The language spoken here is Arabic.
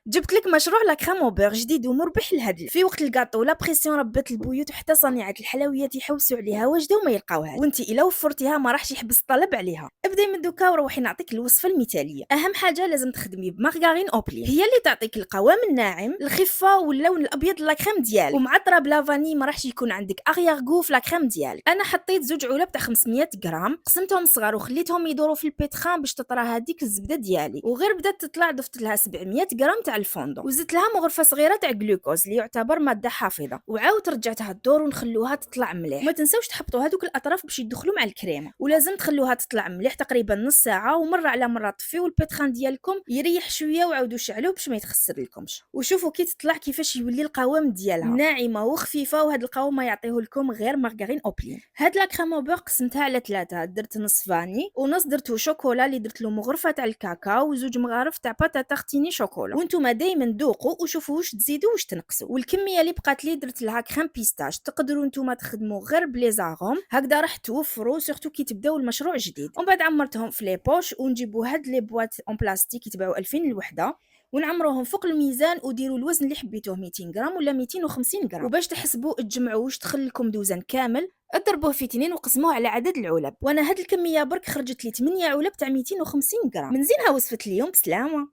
جبت لك مشروع لا كريم او بور جديد ومربح لهاد في وقت الكاطو لا بريسيون ربت البيوت وحتى صناعه الحلويات يحوسوا عليها واجدوا ما يلقاوها، وانت الا وفرتيها ما راحش يحبس الطلب عليها. ابداي من دوكا وروحي نعطيك الوصفه المثاليه. اهم حاجه لازم تخدمي بمارغارين اوبلي، هي اللي تعطيك القوام الناعم، الخفه واللون الابيض لا كريم ديالك، ومعطره بلا فاني ما راحش يكون عندك اغيار غو في لا كريم ديالك. انا حطيت زوج علب تاع 500 غرام، قسمتهم صغار وخليتهم يدوروا في البيتخان باش تطرى هذيك الزبده ديالي، وغير بدات تطلع ضفت لها 700 غرام تاع الفوندو، وزدت لها مغرفه صغيره تاع جلوكوز اللي يعتبر ماده حافظه، وعاود رجعتها تدور ونخلوها تطلع مليح. وما تنساوش تحبطوا هذوك الاطراف باش يدخلوا مع الكريمه، ولازم تخلوها تطلع مليح تقريبا نص ساعه، ومره على مره طفيو البيتخان ديالكم يريح شويه وعاودوا شعلوه باش ما يتخسر لكمش. وشوفوا كي تطلع كيفاش يولي القوام ديالها ناعمه وخفيفه، وهذا القوام ما يعطيه لكم غير مارغرين اوبلين. هاد لا كريم او بور قسمتها على 3، درت نص فاني ونص درتو شوكولا اللي درت له مغرفه تاع الكاكاو وزوج مغارف تاع باتا تارتيني شوكولا. وانتم دائما ذوقوا وشوفوا واش تزيدوا واش تنقصوا. والكميه اللي بقات لي درت لها كريم بيستاش، تقدروا نتوما تخدموا غير بليزاغوم، هكذا راح توفروا سورتو كي تبداو المشروع جديد. ومن بعد عمرتهم في لي بوش، ونجيبوا هاد لي بواط اون بلاستيك يتباعوا 2000 الوحده، ونعمروهم فوق الميزان وديروا الوزن اللي حبيتوه 200 غرام ولا 250 غرام. وباش تحسبوا تجمعوا واش دخل لكم دوزن كامل، اضربوه في 2 وقسموه على عدد العلب. وانا هاد الكميه برك خرجت لي 8 علب تاع 250 غرام. من زينها وصفه اليوم، بسلامه.